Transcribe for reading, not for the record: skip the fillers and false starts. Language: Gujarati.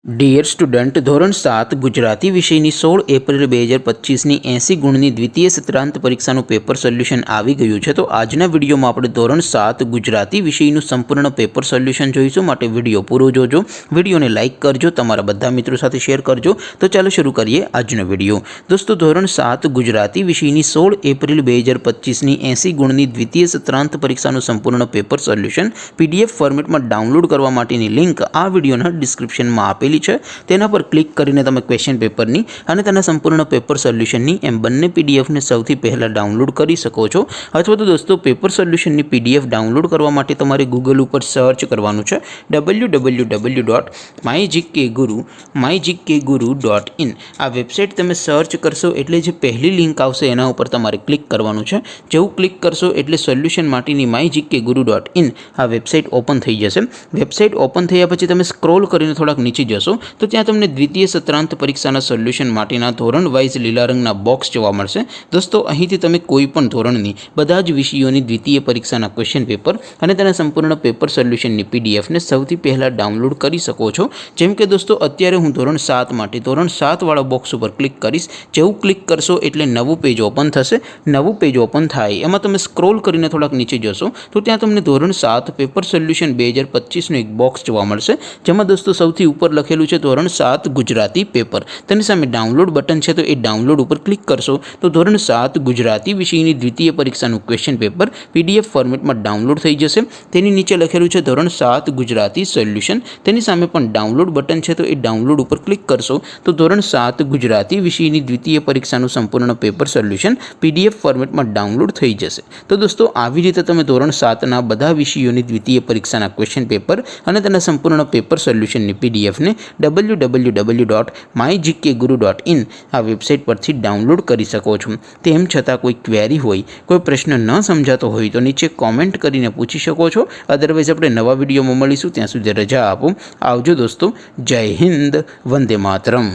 ડિયર સ્ટુડન્ટ, ધોરણ 7 ગુજરાતી વિષયની 16 એપ્રિલ 2025ની 80 ગુણની દ્વિતીય સત્રાંત પરીક્ષાનું પેપર સોલ્યુશન આવી ગયું છે। તો આજના વિડીયોમાં આપણે ધોરણ 7 ગુજરાતી વિષયનું સંપૂર્ણ પેપર સોલ્યુશન જોઈશું। માટે વિડીયો પૂરો જોજો, વિડીયોને લાઇક કરજો, તમારા બધા મિત્રો સાથે શેર કરજો। તો ચાલો શરૂ કરીએ આજનો વિડીયો। દોસ્તો, ધોરણ 7 ગુજરાતી વિષયની 16 એપ્રિલ 2025ની 80 ગુણની દ્વિતીય સત્રાંત પરીક્ષાનું સંપૂર્ણ પેપર સોલ્યુશન PDF ફોર્મેટમાં ડાઉનલોડ કરવા માટેની લિંક આ વિડીયોના ડિસ્ક્રિપ્શનમાં આપેલી છે। તેના પર ક્લિક કરીને તમે ક્વેશ્ચન પેપરની અને તેના સંપૂર્ણ પેપર સોલ્યુશનની એમ બંને પીડીએફને સૌથી પહેલાં ડાઉનલોડ કરી શકો છો। અથવા તો દોસ્તો, પેપર સોલ્યુશનની PDF ડાઉનલોડ કરવા માટે તમારે ગૂગલ ઉપર સર્ચ કરવાનું છે www.mygkguru.in। આ વેબસાઇટ તમે સર્ચ કરશો એટલે જે પહેલી લિંક આવશે એના ઉપર તમારે ક્લિક કરવાનું છે। જેવું ક્લિક કરશો એટલે સોલ્યુશન માટેની mygkguru.in આ વેબસાઇટ ઓપન થઈ જશે। વેબસાઇટ ઓપન થયા પછી તમે સ્ક્રોલ કરીને થોડાક નીચે જશો તો ત્યાં તમને દ્વિતીય સત્રાંત પરીક્ષાના સોલ્યુશન માટેના ધોરણ વાઇઝ લીલા રંગના બોક્સ જોવા મળશે। દોસ્તો, અહીંથી તમે કોઈ પણ ધોરણની બધા જ વિષયોની દ્વિતીય પરીક્ષાના ક્વેશ્ચન પેપર અને તેના સંપૂર્ણ પેપર સોલ્યુશનની PDFને સૌથી પહેલાં ડાઉનલોડ કરી શકો છો। જેમ કે દોસ્તો, અત્યારે હું ધોરણ 7 માટે ધોરણ 7 વાળા બોક્સ ઉપર ક્લિક કરીશ। જેવું ક્લિક કરશો એટલે નવું પેજ ઓપન થશે। નવું પેજ ઓપન થાય એમાં તમે સ્ક્રોલ કરીને થોડાક નીચે જશો તો ત્યાં તમને ધોરણ 7 પેપર સોલ્યુશન 2025નું એક બોક્સ જોવા મળશે, જેમાં દોસ્તો સૌથી ઉપર લખેલું છે ધોરણ 7 ગુજરાતી પેપર। તેની સામે ડાઉનલોડ બટન છે, તો એ ડાઉનલોડ ઉપર ક્લિક કરશો તો ધોરણ 7 ગુજરાતી વિષયની દ્વિતીય પરીક્ષાનું ક્વેશ્ચન પેપર PDF ફોર્મેટમાં ડાઉનલોડ થઈ જશે। તેની નીચે લખેલું છે ધોરણ 7 ગુજરાતી સોલ્યુશન। તેની સામે પણ ડાઉનલોડ બટન છે, તો એ ડાઉનલોડ ઉપર ક્લિક કરશો તો ધોરણ 7 ગુજરાતી વિષયની દ્વિતીય પરીક્ષાનું સંપૂર્ણ પેપર સોલ્યુશન PDF ફોર્મેટમાં ડાઉનલોડ થઈ જશે। તો દોસ્તો, આવી રીતે તમે ધોરણ 7ના બધા વિષયોની દ્વિતીય પરીક્ષાના ક્વેશ્ચન પેપર અને તેના સંપૂર્ણ પેપર સોલ્યુશનની PDFને www.mygkguru.in આ વેબસાઇટ પરથી ડાઉનલોડ કરી શકો છો। તેમ છતાં કોઈ ક્વેરી હોય, કોઈ પ્રશ્ન ન સમજાતો હોય તો નીચે કોમેન્ટ કરીને પૂછી શકો છો। અદરવાઇઝ આપણે નવા વિડીયોમાં મળીશું, ત્યાં સુધી રજા આપો। આવજો દોસ્તો, જય હિન્દ, વંદે માતરમ।